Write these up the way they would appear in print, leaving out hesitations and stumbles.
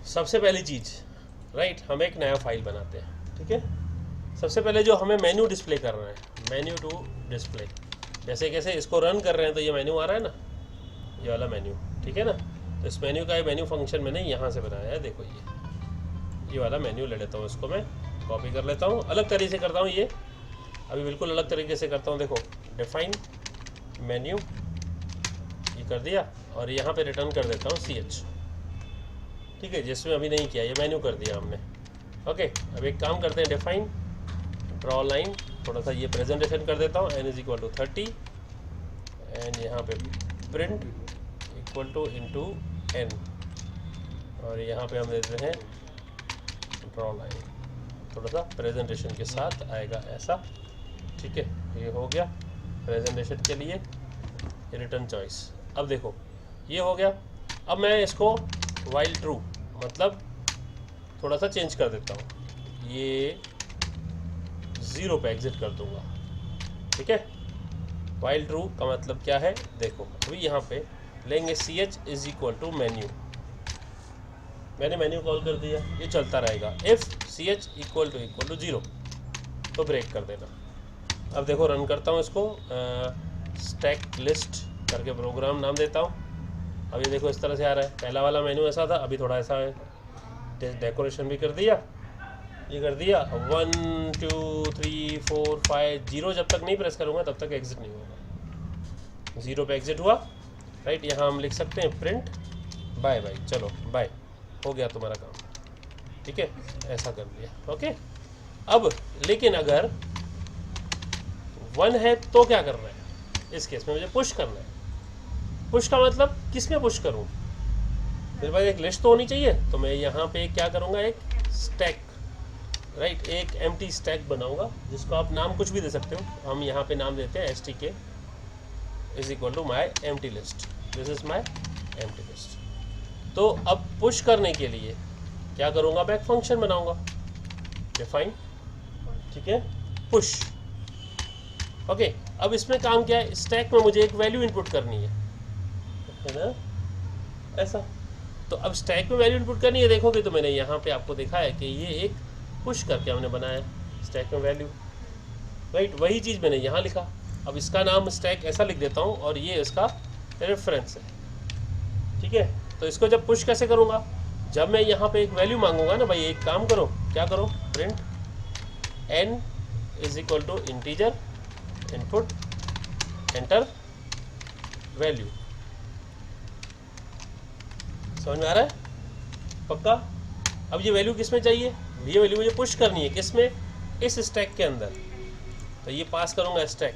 सबसे पहली चीज़ राइट, हम एक नया फाइल बनाते हैं। ठीक है, सबसे पहले जो हमें मेन्यू डिस्प्ले करना है, मेन्यू टू डिस्प्ले, जैसे कैसे इसको रन कर रहे हैं तो ये मेन्यू आ रहा है ना, ये वाला मेन्यू। ठीक है ना, तो इस मेन्यू का मेन्यू फंक्शन मैंने यहाँ से बनाया है। देखो ये वाला मेन्यू ले लेता हूँ, इसको मैं कॉपी कर लेता हूँ, अलग तरीके से करता हूँ। ये अभी बिल्कुल अलग तरीके से करता हूँ। देखो डिफाइन मेन्यू, ये कर दिया और यहाँ पे रिटर्न कर देता हूँ CH। ठीक है, जिसमें अभी नहीं किया, ये मेन्यू कर दिया हमने। ओके, अब एक काम करते हैं, डिफाइन ड्रॉ लाइन, थोड़ा सा ये प्रेजेंटेशन कर देता हूँ, n=30 एंड यहाँ पे print equal two into n, और यहाँ पे हम देते हैं ड्रॉ लाइन, थोड़ा सा प्रेजेंटेशन के साथ आएगा ऐसा। ठीक है, ये हो गया प्रेजेंटेशन के लिए रिटर्न चॉइस। अब देखो ये हो गया। अब मैं इसको वाइल ट्रू मतलब थोड़ा सा चेंज कर देता हूँ, ये 0 पे एग्जिट कर दूंगा। ठीक है, वाइल ट्रू का मतलब क्या है, देखो अभी यहाँ पे लेंगे CH मेन्यू, मैंने मेन्यू कॉल कर दिया, ये चलता रहेगा। इफ़ CH = 0 तो ब्रेक कर देना। अब देखो रन करता हूँ इसको, स्टैक लिस्ट करके प्रोग्राम नाम देता हूँ। अब ये देखो इस तरह से आ रहा है, पहला वाला मेन्यू ऐसा था, अभी थोड़ा ऐसा है। डेकोरेशन भी कर दिया, ये कर दिया। 1 2 3 4 5 0 जब तक नहीं प्रेस करूँगा तब तक एग्जिट नहीं होगा। 0 पे एग्जिट हुआ। राइट, यहाँ हम लिख सकते हैं प्रिंट बाय बाय, चलो बाय, हो गया तुम्हारा काम। ठीक है, ऐसा कर लिया। ओके, अब लेकिन अगर 1 है तो क्या करना है, इस केस में मुझे पुश करना है। पुश का मतलब किस में पुश करूँ, मेरे पास एक लिस्ट तो होनी चाहिए, तो मैं यहाँ पे क्या करूँगा, एक स्टैक, राइट, एक एम्प्टी स्टैक बनाऊँगा, जिसको आप नाम कुछ भी दे सकते हो। हम यहाँ पे नाम देते हैं STK = my empty list, this is my empty list. तो अब पुश करने के लिए क्या करूँगा, मैं एक फंक्शन बनाऊँगा, डिफाइन, ठीक है, पुश। ओके, अब इसमें काम क्या है, स्टैक में मुझे एक वैल्यू इनपुट करनी है ना, ऐसा। तो अब स्टैक में वैल्यू इनपुट करनी है, देखोगे तो मैंने यहाँ पे आपको देखा है कि ये एक पुश करके हमने बनाया स्टैक में वैल्यू। राइट, वही चीज़ मैंने यहाँ लिखा। अब इसका नाम स्टैक ऐसा लिख देता हूँ और ये इसका रेफरेंस है। ठीक है, तो इसको जब पुश कैसे करूँगा, जब मैं यहाँ पे एक वैल्यू मांगूंगा ना, भाई एक काम करो, क्या करो, print n = integer input enter value. समझ में आ रहा है पक्का। अब ये वैल्यू किस में चाहिए, ये वैल्यू मुझे पुश करनी है, किस में, इस स्टैक के अंदर। तो ये पास करूँगा स्टैक,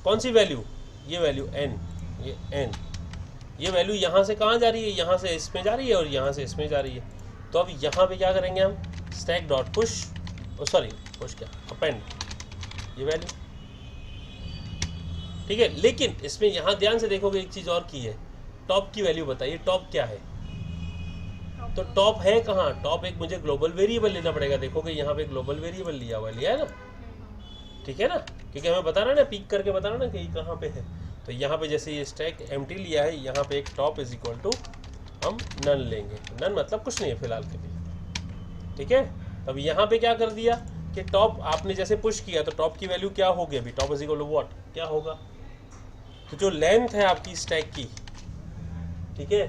कौन सी वैल्यू, ये वैल्यू n, ये n, ये वैल्यू यहाँ से कहाँ जा रही है, यहाँ से इसमें जा रही है और यहाँ से इसमें जा रही है। तो अब यहाँ पे क्या करेंगे हम, stack dot push, sorry push क्या, अपेंड ये वैल्यू। ठीक है, लेकिन इसमें यहाँ ध्यान से देखोगे एक चीज़ और की है, टॉप की वैल्यू बताइए, टॉप क्या है। तो टॉप है कहाँ, टॉप एक मुझे ग्लोबल वेरिएबल लेना पड़ेगा। देखोगे यहाँ पे ग्लोबल वेरिएबल लिया हुआ, लिया है ना, ठीक है ना, क्योंकि हमें बताना ना, पीक करके बताना ना कि कहाँ पे है। तो यहाँ पे जैसे ये स्टैक एम्प्टी लिया है, यहाँ पे एक टॉप = हम नन लेंगे, नन मतलब कुछ नहीं है फिलहाल के लिए। ठीक है, अब यहाँ पे क्या कर दिया कि टॉप आपने जैसे पुश किया तो टॉप की वैल्यू क्या होगी, अभी टॉप = व्हाट, क्या होगा, तो जो लेंथ है आपकी स्टैक की, ठीक है,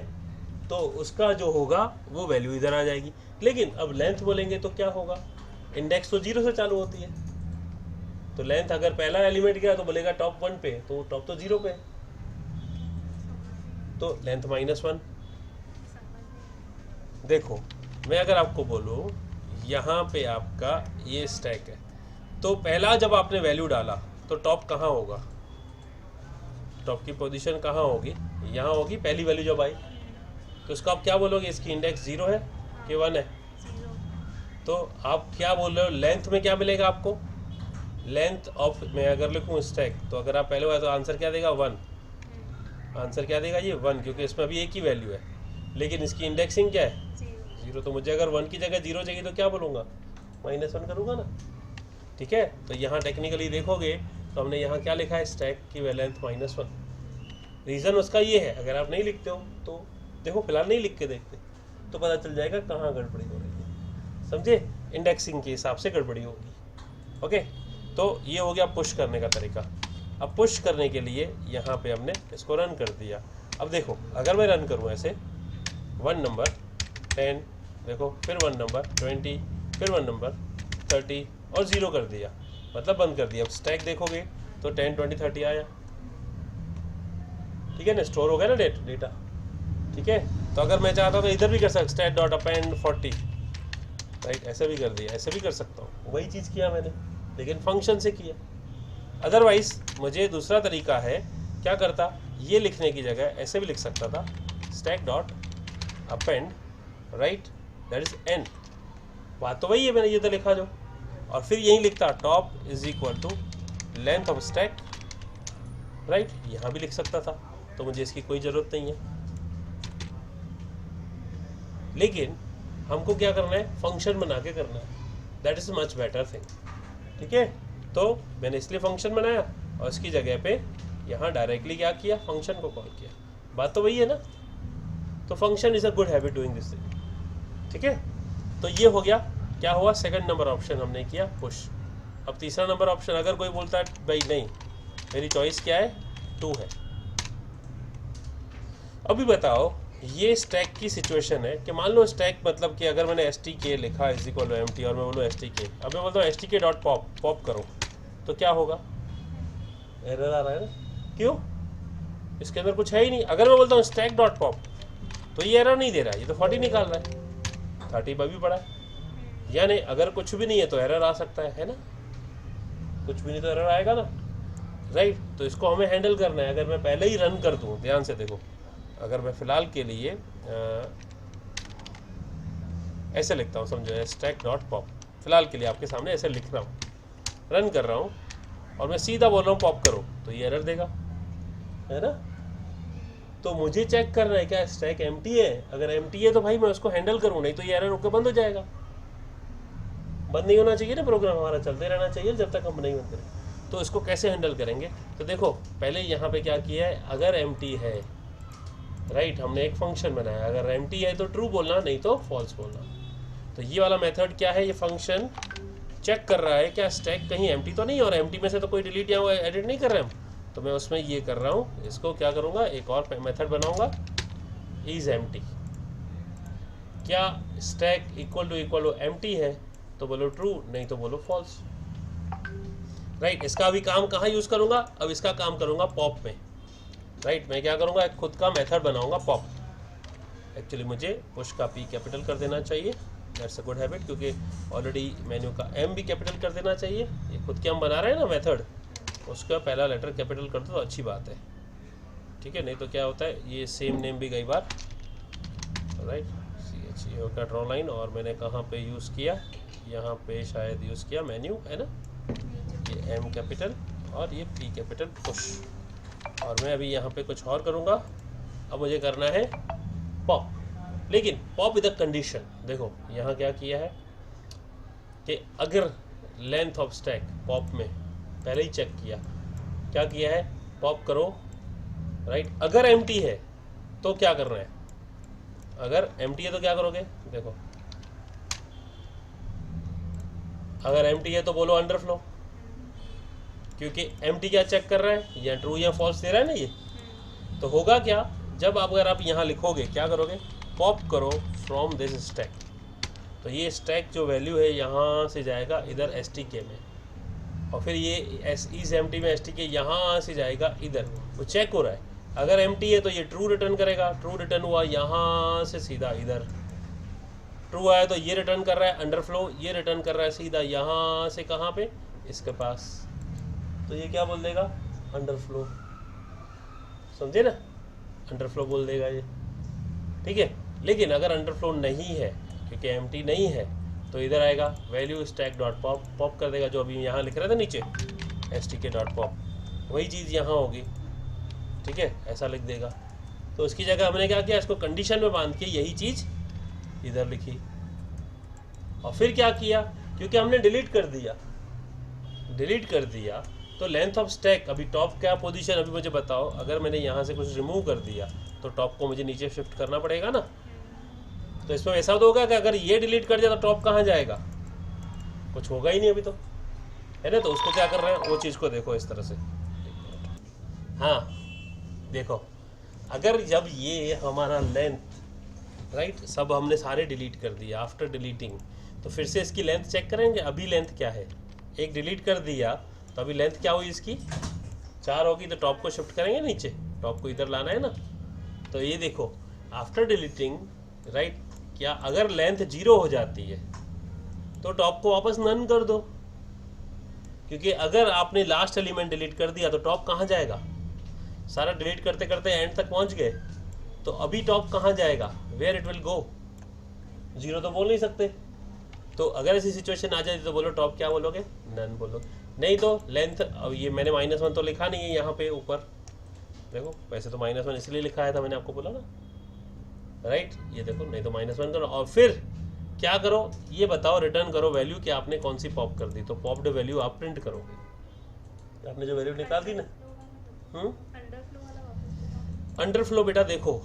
तो उसका जो होगा वो वैल्यू इधर आ जाएगी। लेकिन अब लेंथ बोलेंगे तो क्या होगा, इंडेक्स तो 0 से चालू होती है, तो लेंथ अगर पहला एलिमेंट गया तो बोलेगा टॉप 1 पे, तो टॉप तो 0 पे है, तो लेंथ -1। देखो मैं अगर आपको बोलूँ यहाँ पे आपका ये स्टैक है, तो पहला जब आपने वैल्यू डाला तो टॉप कहाँ होगा, टॉप की पोजीशन कहाँ होगी, यहाँ होगी। पहली वैल्यू जब आई तो इसको आप क्या बोलोगे, इसकी इंडेक्स 0 है कि 1 है, तो आप क्या बोल रहे हो, लेंथ में क्या मिलेगा आपको, लेंथ ऑफ, मैं अगर लिखूँ स्टैक, तो अगर आप पहले हुआ तो आंसर क्या देगा, 1, आंसर क्या देगा, ये 1, क्योंकि इसमें अभी एक ही वैल्यू है, लेकिन इसकी इंडेक्सिंग क्या है, 0। तो मुझे अगर 1 की जगह 0 चाहिए तो क्या बोलूँगा, -1 करूँगा ना। ठीक है, तो यहाँ टेक्निकली देखोगे तो हमने यहाँ क्या लिखा है, स्टैक की लेंथ -1। रीज़न उसका ये है, अगर आप नहीं लिखते हो तो देखो फिलहाल नहीं लिख के देखते, तो पता चल जाएगा कहाँ गड़बड़ी हो रही है, समझे? इंडेक्सिंग के हिसाब से गड़बड़ी होगी। ओके, तो ये हो गया पुश करने का तरीका। अब पुश करने के लिए यहाँ पे हमने इसको रन कर दिया। अब देखो अगर मैं रन करूँ ऐसे 1 नंबर 10, देखो फिर 1 नंबर 20, फिर 1 नंबर 30 और 0 कर दिया, मतलब बंद कर दिया। अब स्टैक देखोगे तो 10 20 30 आया, ठीक है ना, स्टोर हो गया ना डेटा, ठीक है। तो अगर मैं चाहता हूँ तो इधर भी कर सकता, स्टैट डॉट अपेंड 40, राइट, ऐसे भी कर दिया, ऐसे भी कर सकता हूँ, वही चीज़ किया मैंने, लेकिन फंक्शन से किया। अदरवाइज मुझे दूसरा तरीका है, क्या करता, ये लिखने की जगह ऐसे भी लिख सकता था, stack dot append, right, that is an, बात तो वही है, मैंने ये तो लिखा जो, और फिर यही लिखता top is equal to length of stack, right, यहाँ भी लिख सकता था, तो मुझे इसकी कोई ज़रूरत नहीं है। लेकिन हमको क्या करना है, फंक्शन बना के करना है, that is much better thing, ठीक है। तो मैंने इसलिए फंक्शन बनाया और इसकी जगह पे यहाँ डायरेक्टली क्या किया, फंक्शन को कॉल किया, बात तो वही है ना। तो function is a good habit doing this thing, ठीक है। तो ये हो गया, क्या हुआ, सेकंड नंबर ऑप्शन हमने किया पुश। अब तीसरा नंबर ऑप्शन, अगर कोई बोलता है भाई नहीं मेरी चॉइस क्या है, 2 है। अभी बताओ, ये स्टैक की सिचुएशन है कि मान लो स्टैक मतलब कि अगर मैंने stk लिखा इज इक्वल टू empty और मैं बोलूँ stk, अब मैं बोलता हूँ stk डॉट पॉप करो, तो क्या होगा, एरर आ रहा है ना, क्यों, इसके अंदर कुछ है ही नहीं। अगर मैं बोलता हूँ स्टैक डॉट पॉप, तो ये एरर नहीं दे रहा है, ये तो 40 निकाल रहा है, 30 भी पड़ा है, यानी अगर कुछ भी नहीं है तो एरर आ सकता है ना, कुछ भी नहीं तो एरर आएगा ना, राइट। तो इसको हमें हैंडल करना है। अगर मैं पहले ही रन कर दूँ, ध्यान से देखो, अगर मैं फ़िलहाल के लिए ऐसे लिखता हूँ, समझो स्टैक डॉट पॉप, फिलहाल के लिए आपके सामने ऐसे लिख रहा हूँ, रन कर रहा हूँ और मैं सीधा बोल रहा हूँ पॉप करो, तो ये एरर देगा, है ना। तो मुझे चेक करना है क्या स्टैक एम्प्टी है, अगर एम्प्टी है तो भाई मैं उसको हैंडल करूँ, नहीं तो ये एरर होकर बंद हो जाएगा। बंद नहीं होना चाहिए ना, प्रोग्राम हमारा चलते रहना चाहिए जब तक हम नहीं बंद करें। तो इसको कैसे हैंडल करेंगे, तो देखो पहले यहाँ पे क्या किया है, अगर एम्प्टी है, राइट, हमने एक फंक्शन बनाया, अगर एम्प्टी है तो ट्रू बोलना, नहीं तो फॉल्स बोलना। तो ये वाला मेथड क्या है, ये फंक्शन चेक कर रहा है क्या स्टैक कहीं एम्प्टी तो नहीं, और एम्प्टी में से तो कोई डिलीट या एडिट नहीं कर रहे हम, तो मैं उसमें ये कर रहा हूँ, इसको क्या करूँगा, एक और मेथड बनाऊँगा, इज एम्प्टी, क्या स्टैक इक्वल टू एम्प्टी है तो बोलो ट्रू, नहीं तो बोलो फॉल्स, राइट। इसका अभी काम कहाँ यूज़ करूँगा, अब इसका काम करूँगा पॉप में, राइट। मैं क्या करूँगा, एक खुद का मेथड बनाऊँगा पॉप। एक्चुअली मुझे पुश का पी कैपिटल कर देना चाहिए, दैट्स अ गुड हैबिट, क्योंकि ऑलरेडी मेन्यू का एम भी कैपिटल कर देना चाहिए। ये खुद के हम बना रहे हैं ना मेथड, उसका पहला लेटर कैपिटल कर दो तो अच्छी बात है, ठीक है। नहीं तो क्या होता है, ये सेम नेम भी कई बार, राइट, CH का ड्रॉ लाइन, और मैंने कहाँ पे यूज़ किया, यहाँ पे शायद यूज़ किया मेन्यू, है ना, ये एम कैपिटल और ये पी कैपिटल पुश, और मैं अभी यहाँ पे कुछ और करूँगा। अब मुझे करना है पॉप, लेकिन पॉप विद अ कंडीशन। देखो यहाँ क्या किया है कि अगर लेंथ ऑफ स्टैक पॉप में पहले ही चेक किया, क्या किया है, पॉप करो, राइट। अगर एम्प्टी है तो क्या करना है, अगर एम्प्टी है तो क्या करोगे, देखो अगर एम्प्टी है तो बोलो अंडरफ्लो, क्योंकि एम्प्टी क्या चेक कर रहा है, या ट्रू या फॉल्स दे रहा है ना ये। तो होगा क्या, जब आप अगर आप यहाँ लिखोगे, क्या करोगे, पॉप करो फ्रॉम दिस स्टैक, तो ये स्टैक जो वैल्यू है यहाँ से जाएगा इधर stk में, और फिर ये इस एम्प्टी में stk यहाँ से जाएगा इधर, वो चेक हो रहा है। अगर एम्प्टी है तो ये ट्रू रिटर्न करेगा, ट्रू रिटर्न हुआ यहाँ से सीधा इधर, ट्रू आया तो ये रिटर्न कर रहा है अंडरफ्लो, ये रिटर्न कर रहा है सीधा यहाँ से कहाँ पे, इसके पास, तो ये क्या बोल देगा, अंडरफ्लो, समझे ना, अंडरफ्लो बोल देगा ये, ठीक है। लेकिन अगर अंडरफ्लो नहीं है, क्योंकि एम्प्टी नहीं है, तो इधर आएगा value stack dot pop, pop कर देगा, जो अभी यहाँ लिख रहा था नीचे stk डॉट पॉप, वही चीज़ यहाँ होगी, ठीक है, ऐसा लिख देगा। तो उसकी जगह हमने क्या किया, इसको कंडीशन में बांध के यही चीज़ इधर लिखी, और फिर क्या किया, क्योंकि हमने डिलीट कर दिया तो लेंथ ऑफ स्टैक, अभी टॉप क्या पोजीशन, अभी मुझे बताओ, अगर मैंने यहाँ से कुछ रिमूव कर दिया तो टॉप को मुझे नीचे शिफ्ट करना पड़ेगा ना, तो इसमें ऐसा तो होगा कि अगर ये डिलीट कर दिया तो टॉप कहाँ जाएगा, कुछ होगा ही नहीं अभी तो, है ना। तो उसको क्या कर रहे हैं, वो चीज़ को देखो इस तरह से। हाँ देखो, अगर जब ये हमारा लेंथ राइट सब हमने सारे डिलीट कर दिए, आफ्टर डिलीटिंग तो फिर से इसकी लेंथ चेक करेंगे। अभी लेंथ क्या है, एक डिलीट कर दिया तो अभी लेंथ क्या हुई इसकी 4 होगी, तो टॉप को शिफ्ट करेंगे नीचे, टॉप को इधर लाना है ना। तो ये देखो आफ्टर डिलीटिंग राइट, क्या अगर लेंथ 0 हो जाती है तो टॉप को वापस नन कर दो, क्योंकि अगर आपने लास्ट एलिमेंट डिलीट कर दिया तो टॉप कहाँ जाएगा, सारा डिलीट करते करते एंड तक पहुंच गए, तो अभी टॉप कहाँ जाएगा, वेयर इट विल गो, 0 तो बोल नहीं सकते। तो अगर ऐसी सिचुएशन आ जाए तो बोलो टॉप क्या बोलोगे, नन बोलो। नहीं तो लेंथ, अब ये मैंने -1 तो लिखा नहीं है यहाँ पे ऊपर, देखो वैसे तो -1 इसलिए लिखा है था, मैंने आपको बोला ना राइट। ये देखो, नहीं तो -1 करो और फिर क्या करो, ये बताओ रिटर्न करो वैल्यू कि आपने कौन सी पॉप कर दी। तो पॉप्ड वैल्यू आप प्रिंट करोगे, आपने जो वैल्यू निकाल दी ना। अंडरफ्लो बेटा देखो,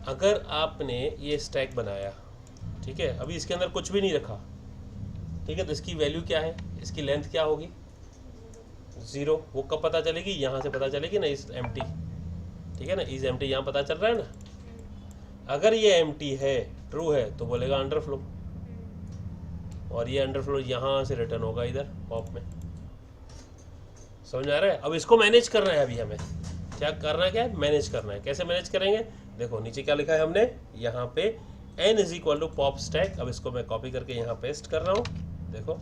अगर आपने ये स्टैक बनाया, ठीक है, अभी इसके अंदर कुछ भी नहीं रखा, ठीक है, तो इसकी वैल्यू क्या है, इसकी लेंथ क्या होगी 0। वो कब पता चलेगी, यहाँ से पता चलेगी ना, इस एम्प्टी, ठीक है ना, इस एम्प्टी यहाँ पता चल रहा है ना। अगर ये एम्प्टी है, ट्रू है, तो बोलेगा अंडरफ्लो, और ये अंडरफ्लो यहाँ से रिटर्न होगा इधर पॉप में। समझ आ रहा है। अब इसको मैनेज करना है, अभी हमें क्या करना है, क्या मैनेज करना है। कैसे मैनेज करेंगे, देखो नीचे क्या लिखा है हमने, यहाँ पे n = पॉप स्टैक। अब इसको मैं कॉपी करके यहाँ पेस्ट कर रहा हूँ। देखो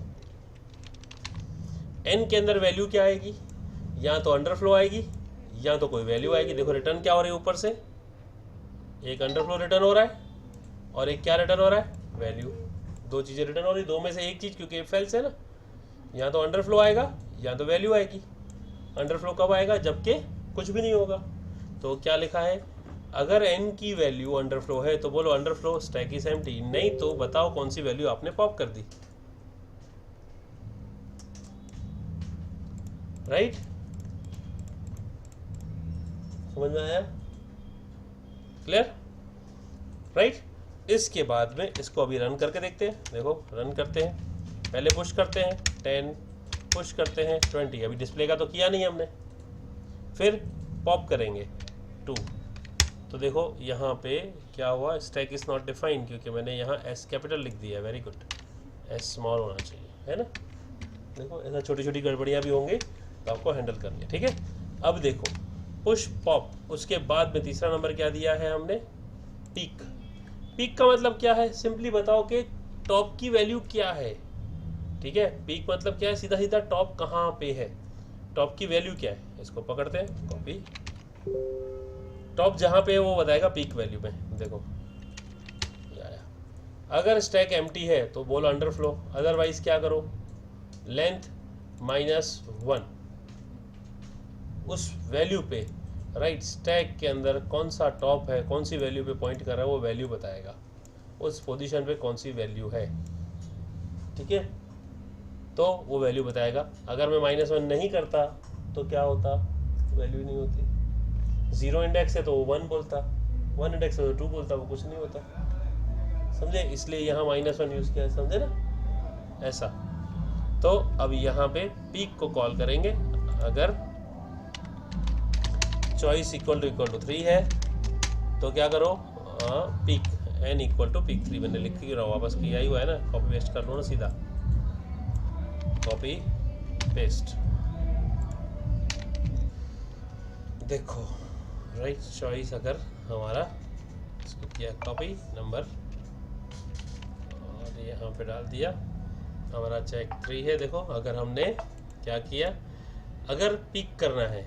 n के अंदर वैल्यू क्या आएगी, या तो अंडरफ्लो आएगी या तो कोई वैल्यू आएगी। देखो रिटर्न क्या हो रही है, ऊपर से एक अंडरफ्लो रिटर्न हो रहा है और एक क्या रिटर्न हो रहा है, वैल्यू। दो चीज़ें रिटर्न हो रही, दो में से एक चीज़, क्योंकि इफ एल्स है ना, या तो अंडरफ्लो आएगा या तो वैल्यू आएगी। अंडरफ्लो कब आएगा, जबकि कुछ भी नहीं होगा। तो क्या लिखा है, अगर n की वैल्यू अंडरफ्लो है तो बोलो अंडरफ्लो स्टैक इज एम्प्टी, नहीं तो बताओ कौन सी वैल्यू आपने पॉप कर दी, राइट। समझ में आया, क्लियर, राइट। इसके बाद में इसको अभी रन करके देखते हैं। देखो रन करते हैं, पहले पुश करते हैं 10, पुश करते हैं 20। अभी डिस्प्ले का तो किया नहीं हमने, फिर पॉप करेंगे 2। तो देखो यहाँ पे क्या हुआ, स्टैक इज नॉट डिफाइंड, क्योंकि मैंने यहाँ S कैपिटल लिख दिया है। वेरी गुड, S स्मॉल होना चाहिए, है ना। देखो ऐसा छोटी छोटी गड़बड़ियाँ भी होंगी तो आपको हैंडल करनी है, ठीक है। अब देखो पुश पॉप, उसके बाद में तीसरा नंबर क्या दिया है हमने, पीक। पीक का मतलब क्या है, सिंपली बताओ कि टॉप की वैल्यू क्या है, ठीक है। पीक मतलब क्या है, सीधा सीधा टॉप कहाँ पे है, टॉप की वैल्यू क्या है। इसको पकड़ते हैं, कॉपी, टॉप जहाँ पे है वो बताएगा पीक वैल्यू में। देखो आया। अगर स्टैक एम्प्टी है तो बोलो अंडरफ्लो, अदरवाइज क्या करो, लेंथ -1 उस वैल्यू पे राइट, स्टैक के अंदर कौन सा टॉप है, कौन सी वैल्यू पे पॉइंट कर रहा है, वो वैल्यू बताएगा उस पोजीशन पे कौन सी वैल्यू है, ठीक है। तो वो वैल्यू बताएगा। अगर मैं -1 नहीं करता तो क्या होता, वैल्यू नहीं होती। 0 इंडेक्स है तो वो 1 बोलता, 1 इंडेक्स है तो 2 बोलता, वो कुछ नहीं होता, समझे। इसलिए यहाँ -1 यूज़ किया है, समझे ना, ऐसा। तो अब यहाँ पे पीक को कॉल करेंगे। अगर चॉइस = 3 है तो क्या करो, पीक n = पीक 3 मैंने लिख के रहा, वापस किया ही हुआ है ना, कॉपी पेस्ट कर लो ना सीधा, कॉपी पेस्ट। देखो राइट, चॉइस अगर हमारा इसको किया कॉपी नंबर और यहाँ पे डाल दिया, हमारा चेक 3 है। देखो अगर हमने क्या किया, अगर पिक करना है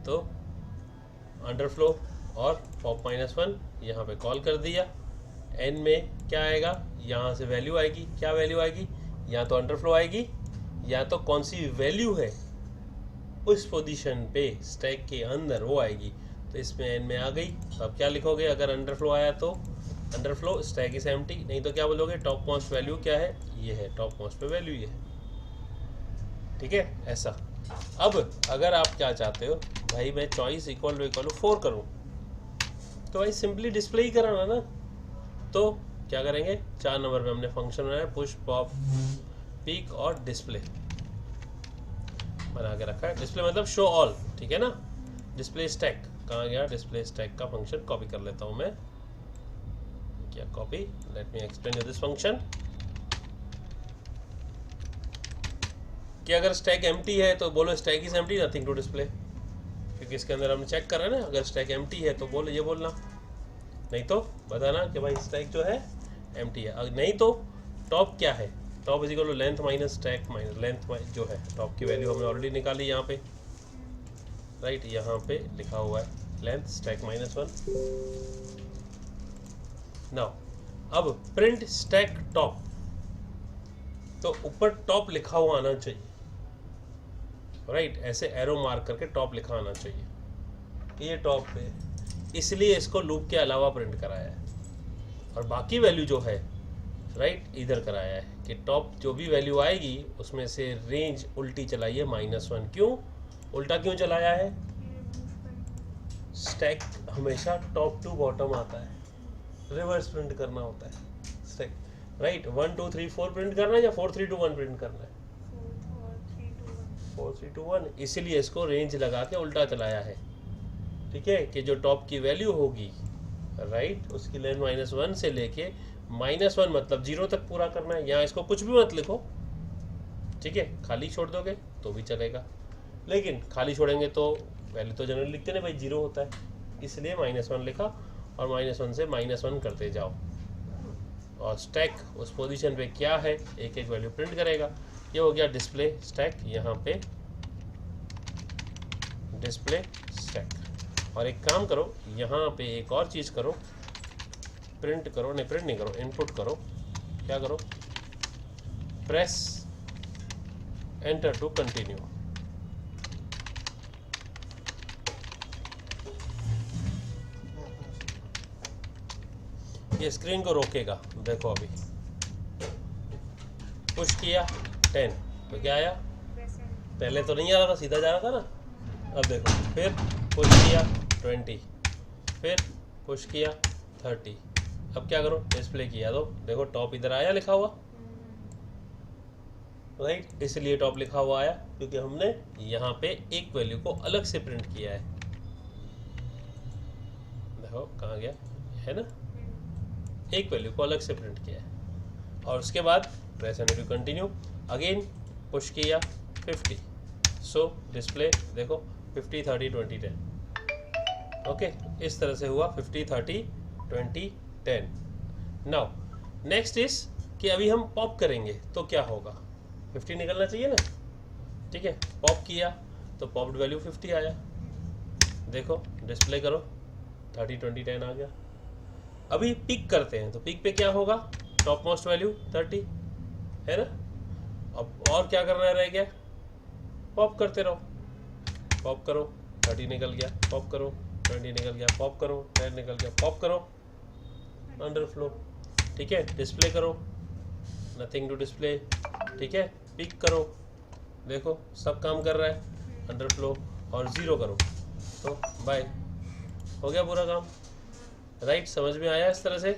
तो अंडरफ्लो और पॉप -1 यहाँ पे कॉल कर दिया। n में क्या आएगा, यहाँ से वैल्यू आएगी, क्या वैल्यू आएगी, या तो अंडरफ्लो आएगी या तो कौन सी वैल्यू है उस पोजीशन पे स्टैक के अंदर वो आएगी। तो इसमें n में आ गई। तो अब क्या लिखोगे, अगर अंडरफ्लो आया तो अंडरफ्लो स्टैक इज एम्प्टी, नहीं तो क्या बोलोगे, टॉप मोस्ट वैल्यू क्या है, ये है, टॉप मोस्ट पे वैल्यू ये है, ठीक है, ऐसा। अब अगर आप क्या चाहते हो, भाई मैं चॉइस = 4 करूँ, तो भाई सिंपली डिस्प्ले ही कराना ना, तो क्या करेंगे, 4 नंबर पे हमने फंक्शन बनाया पुश पॉप पिक और डिस्प्ले बना के रखा है। डिस्प्ले मतलब शो ऑल, ठीक है ना। डिस्प्ले स्टैक कहाँ गया, डिस्प्ले स्टैक का फंक्शन कॉपी कर लेता हूँ मैं, क्या copy, let me explain you this function. कि अगर स्टैक एम्प्टी है तो बोलो stack is empty, nothing to display, क्योंकि इसके अंदर हम चेक कर रहे हैं ना। अगर स्टैक एम्प्टी है तो बोलो, ये बोलना, नहीं तो बताना कि भाई स्टैक जो है एम्प्टी है। अगर नहीं तो टॉप क्या है, top is equal to length minus stack minus length जो है, टॉप की वैल्यू हमने ऑलरेडी निकाली यहाँ पे, राइट। यहाँ पे लिखा हुआ है लेंथ स्टैक माइनस 1। नाउ अब प्रिंट स्टैक टॉप, तो ऊपर टॉप लिखा हुआ आना चाहिए, राइट। ऐसे एरो मार्क करके टॉप लिखा आना चाहिए, ये टॉप पे, इसलिए इसको लूप के अलावा प्रिंट कराया है। और बाकी वैल्यू जो है, राइट, इधर कराया है कि टॉप जो भी वैल्यू आएगी उसमें से रेंज उल्टी चलाइए -1। क्यों उल्टा क्यों चलाया है, स्टैक हमेशा टॉप टू बॉटम आता है, रिवर्स प्रिंट करना होता है स्टैक, राइट। 1 2 3 4 प्रिंट करना है या 4 3 2 1 प्रिंट करना है, 4 3 2 1, इसीलिए इसको रेंज लगा के उल्टा चलाया है, ठीक है। कि जो टॉप की वैल्यू होगी, राइट, उसकी लेंथ -1 से लेके -1 मतलब 0 तक पूरा करना है। यहाँ इसको कुछ भी मत लिखो, ठीक है, खाली छोड़ दोगे तो भी चलेगा, लेकिन खाली छोड़ेंगे तो वैल्यू तो जनरली लिखते नहीं भाई, 0 होता है, इसलिए -1 लिखा और -1 से -1 करते जाओ। और स्टैक उस पोजीशन पे क्या है, एक एक वैल्यू प्रिंट करेगा। ये हो गया डिस्प्ले स्टैक, यहाँ पे डिस्प्ले स्टैक। और एक काम करो, यहाँ पे एक और चीज़ करो, प्रिंट करो, नहीं प्रिंट नहीं करो, इनपुट करो। क्या करो, प्रेस एंटर टू कंटिन्यू। ये स्क्रीन को रोकेगा, देखो अभी पुश किया 10 तो क्या आया, पहले तो नहीं आ रहा था, सीधा जा रहा था ना। अब देखो, फिर पुश किया 20, फिर पुश किया 30, अब क्या करो, डिस्प्ले किया तो देखो टॉप इधर आया लिखा हुआ, राइट। इसलिए टॉप लिखा हुआ आया क्योंकि हमने यहाँ पे एक वैल्यू को अलग से प्रिंट किया है। देखो कहाँ गया, है ना, एक वैल्यू को अलग से प्रिंट किया है। और उसके बाद press enter to continue, again push किया 50, सो डिस्प्ले देखो 50 30 20 10, ओके। इस तरह से हुआ 50 30 20 10। नाउ नेक्स्ट इज कि अभी हम पॉप करेंगे तो क्या होगा, 50 निकलना चाहिए ना, ठीक है। पॉप किया तो पॉप्ड वैल्यू 50 आया, देखो डिस्प्ले करो 30 20 10 आ गया। अभी पिक करते हैं तो पिक पे क्या होगा, टॉप मोस्ट वैल्यू 30, है ना। अब और क्या करना रह गया, पॉप करते रहो, पॉप करो 30 निकल गया, पॉप करो 20 निकल गया, पॉप करो 10 निकल गया, पॉप करो अंडरफ्लो, ठीक है। डिस्प्ले करो नथिंग टू डिस्प्ले, ठीक है। पिक करो, देखो सब काम कर रहा है, अंडरफ्लो और 0 करो तो बाय, हो गया पूरा काम, राइट। समझ में आया इस तरह से।